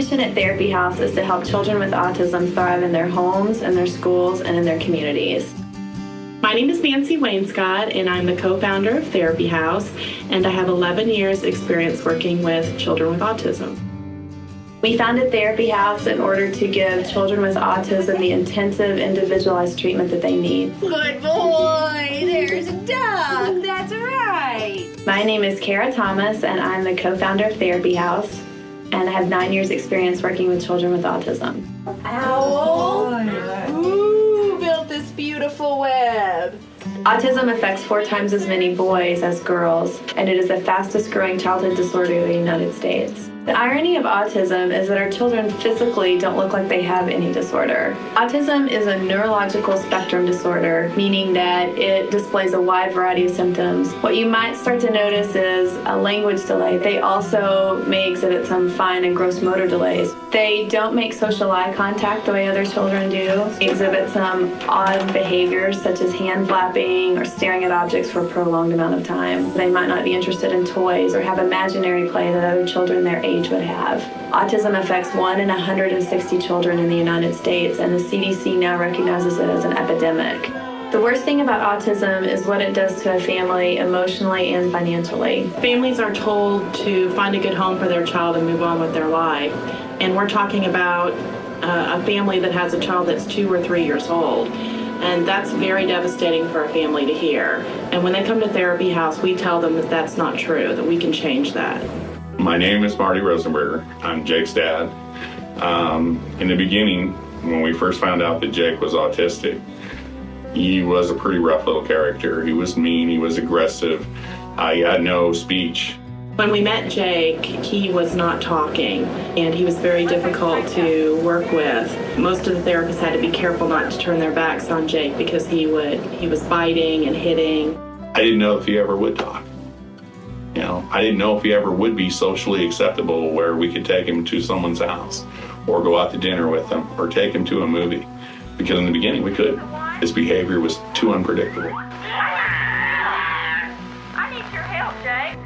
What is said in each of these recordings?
mission at Therapy House is to help children with autism thrive in their homes, in their schools, and in their communities. My name is Nancy Wainscott, and I'm the co-founder of Therapy House, and I have 11 years experience working with children with autism. We founded Therapy House in order to give children with autism the intensive, individualized treatment that they need. Good boy! There's a duck! That's right! My name is Kara Thomas, and I'm the co-founder of Therapy House, and I have 9 years experience working with children with autism. Owl! Who built this beautiful web? Autism affects 4 times as many boys as girls, and it is the fastest growing childhood disorder in the United States. The irony of autism is that our children physically don't look like they have any disorder. Autism is a neurological spectrum disorder, meaning that it displays a wide variety of symptoms. What you might start to notice is a language delay. They also may exhibit some fine and gross motor delays. They don't make social eye contact the way other children do. They exhibit some odd behaviors such as hand flapping or staring at objects for a prolonged amount of time. They might not be interested in toys or have imaginary play that other children their age would have. Autism affects 1 in 160 children in the United States, and the CDC now recognizes it as an epidemic. The worst thing about autism is what it does to a family emotionally and financially. Families are told to find a good home for their child and move on with their life. And we're talking about a family that has a child that's 2 or 3 years old. And that's very devastating for a family to hear. And when they come to Therapy House, we tell them that that's not true, that we can change that. My name is Marty Rosenberger. I'm Jake's dad. In the beginning, when we first found out that Jake was autistic, he was a pretty rough little character. He was mean, he was aggressive, he had no speech. When we met Jake, he was not talking, and he was very difficult to work with. Most of the therapists had to be careful not to turn their backs on Jake because he was biting and hitting. I didn't know if he ever would talk. You know, I didn't know if he ever would be socially acceptable where we could take him to someone's house or go out to dinner with him or take him to a movie. Because in the beginning we couldn't. His behavior was too unpredictable. I need your help, Jake.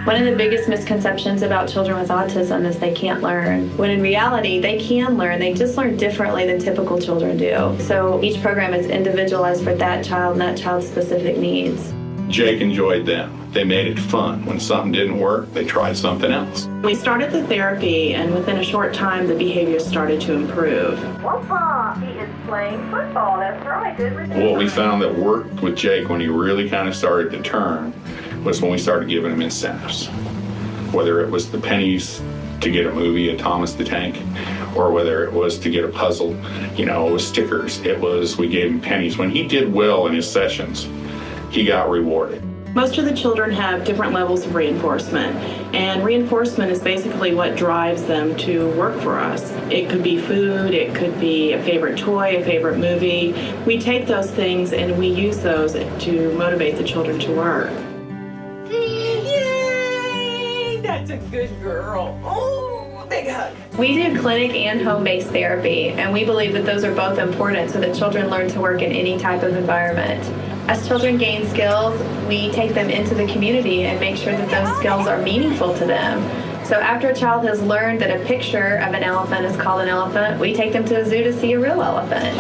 One of the biggest misconceptions about children with autism is they can't learn, when in reality they can learn. They just learn differently than typical children do. So each program is individualized for that child and that child's specific needs. Jake enjoyed them. They made it fun. When something didn't work, they tried something else. We started the therapy, and within a short time, the behavior started to improve. Whoopah! He is playing football. That's right. Good return. What we found that worked with Jake when he really kind of started to turn was when we started giving him incentives. Whether it was the pennies to get a movie, a Thomas the Tank, or whether it was to get a puzzle, you know, it was stickers. It was, we gave him pennies. When he did well in his sessions, he got rewarded. Most of the children have different levels of reinforcement, and reinforcement is basically what drives them to work for us. It could be food, it could be a favorite toy, a favorite movie. We take those things and we use those to motivate the children to work. Yay! That's a good girl. Oh, big hug. We do clinic and home-based therapy, and we believe that those are both important so that children learn to work in any type of environment. As children gain skills, we take them into the community and make sure that those skills are meaningful to them. So after a child has learned that a picture of an elephant is called an elephant, we take them to a zoo to see a real elephant.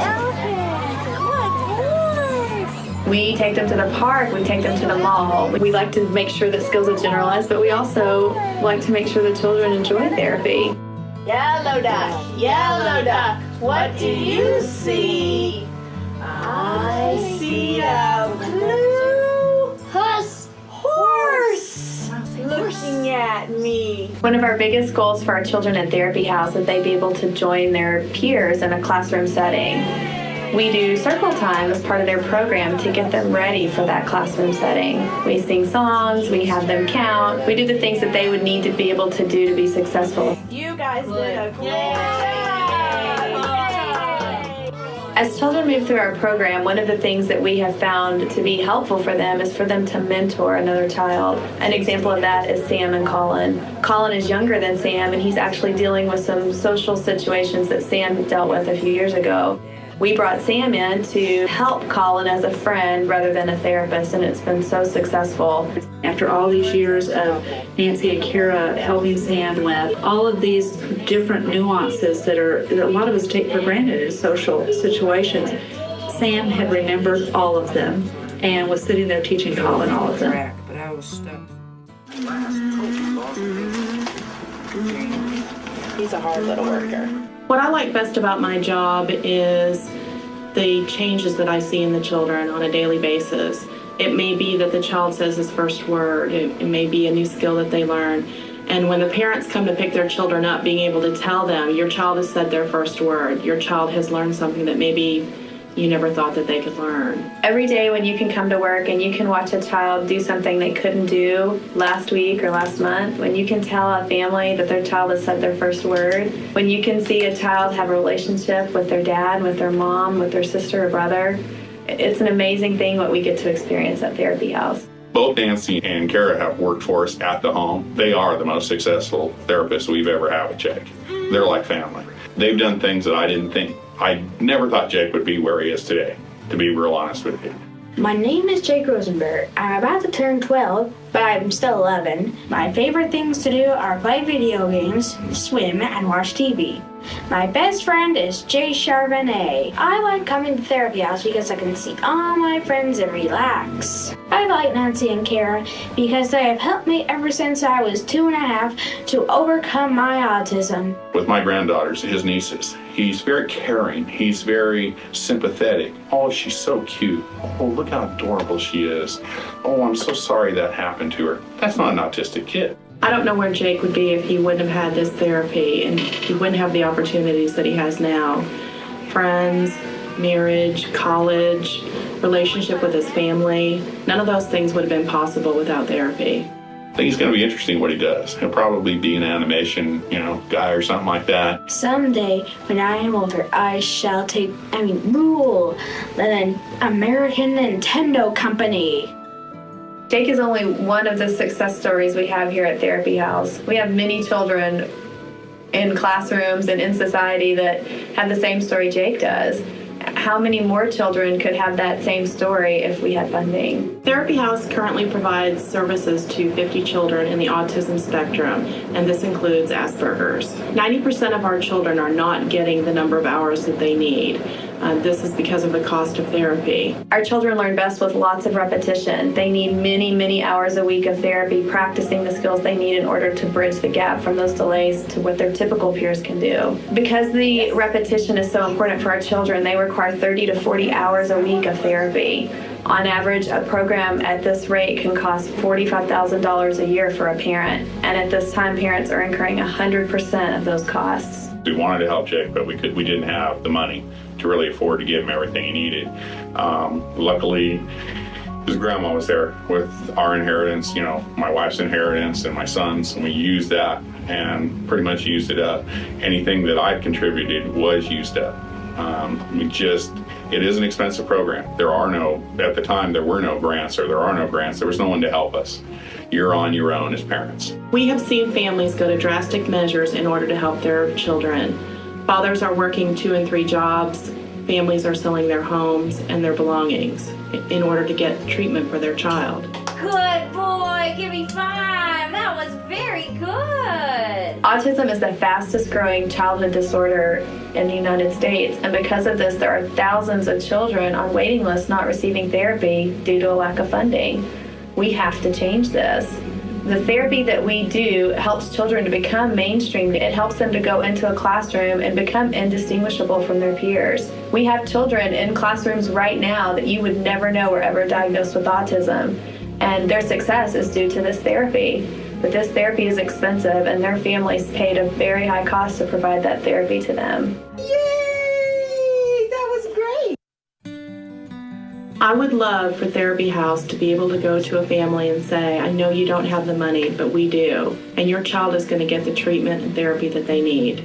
We take them to the park, we take them to the mall. We like to make sure that skills are generalized, but we also like to make sure that children enjoy therapy. Yellow duck, what do you see? I see a blue horse looking at me. One of our biggest goals for our children at Therapy House is they be able to join their peers in a classroom setting. We do circle time as part of their program to get them ready for that classroom setting. We sing songs, we have them count, we do the things that they would need to be able to do to be successful. You guys did a great job. As children move through our program, one of the things that we have found to be helpful for them is for them to mentor another child. An example of that is Sam and Colin. Colin is younger than Sam, and he's actually dealing with some social situations that Sam dealt with a few years ago. We brought Sam in to help Colin as a friend rather than a therapist, and it's been so successful. After all these years of Nancy and Kara helping Sam with all of these different nuances that a lot of us take for granted in social situations, Sam had remembered all of them and was sitting there teaching Colin all of them. But I was stuck. He's a hard little worker. What I like best about my job is the changes that I see in the children on a daily basis. It may be that the child says his first word. It may be a new skill that they learn. And when the parents come to pick their children up, being able to tell them, your child has said their first word. Your child has learned something that maybe you never thought that they could learn. Every day when you can come to work and you can watch a child do something they couldn't do last week or last month, when you can tell a family that their child has said their first word, when you can see a child have a relationship with their dad, with their mom, with their sister or brother, it's an amazing thing what we get to experience at Therapy House. Both Nancy and Kara have worked for us at the home. They are the most successful therapists we've ever had with Jake. They're like family. They've done things that I didn't think. I never thought Jake would be where he is today, to be real honest with you. My name is Jake Rosenberg. I'm about to turn 12, but I'm still 11. My favorite things to do are play video games, swim, and watch TV. My best friend is Jay Charbonnet. I like coming to Therapy House because I can see all my friends and relax. I like Nancy and Kara because they have helped me ever since I was 2.5 to overcome my autism. With my granddaughters, his nieces, he's very caring. He's very sympathetic. Oh, she's so cute. Oh, look how adorable she is. Oh, I'm so sorry that happened to her. That's not an autistic kid. I don't know where Jake would be if he wouldn't have had this therapy and he wouldn't have the opportunities that he has now. Friends, marriage, college, relationship with his family. None of those things would have been possible without therapy. I think it's going to be interesting what he does. He'll probably be an animation, guy or something like that. Someday, when I am older, I shall rule the American Nintendo Company. Jake is only one of the success stories we have here at Therapy House. We have many children in classrooms and in society that have the same story Jake does. How many more children could have that same story if we had funding? Therapy House currently provides services to 50 children in the autism spectrum, and this includes Asperger's. 90% of our children are not getting the number of hours that they need. This is because of the cost of therapy. Our children learn best with lots of repetition. They need many, many hours a week of therapy, practicing the skills they need in order to bridge the gap from those delays to what their typical peers can do. Because the repetition is so important for our children, they require 30 to 40 hours a week of therapy. On average, a program at this rate can cost $45,000 a year for a parent. And at this time, parents are incurring 100% of those costs. We wanted to help Jake, but we didn't have the money to really afford to give him everything he needed. Luckily, his grandma was there with our inheritance, my wife's inheritance and my son's, and we used that and pretty much used it up. Anything that I contributed was used up. It is an expensive program. At the time, there were no grants, or there are no grants. There was no one to help us. You're on your own as parents. We have seen families go to drastic measures in order to help their children. Fathers are working 2 and 3 jobs. Families are selling their homes and their belongings in order to get treatment for their child. Good boy, give me 5. That was very good. Autism is the fastest growing childhood disorder in the United States, and because of this, there are thousands of children on waiting lists not receiving therapy due to a lack of funding. We have to change this. The therapy that we do helps children to become mainstream. It helps them to go into a classroom and become indistinguishable from their peers. We have children in classrooms right now that you would never know were ever diagnosed with autism, and their success is due to this therapy. But this therapy is expensive, and their families paid a very high cost to provide that therapy to them. Yay! That was great. I would love for Therapy House to be able to go to a family and say, I know you don't have the money, but we do, and your child is going to get the treatment and therapy that they need.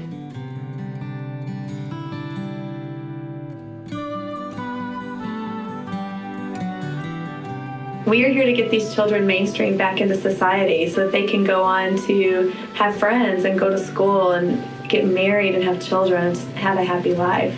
We are here to get these children mainstream back into society so that they can go on to have friends and go to school and get married and have children and have a happy life.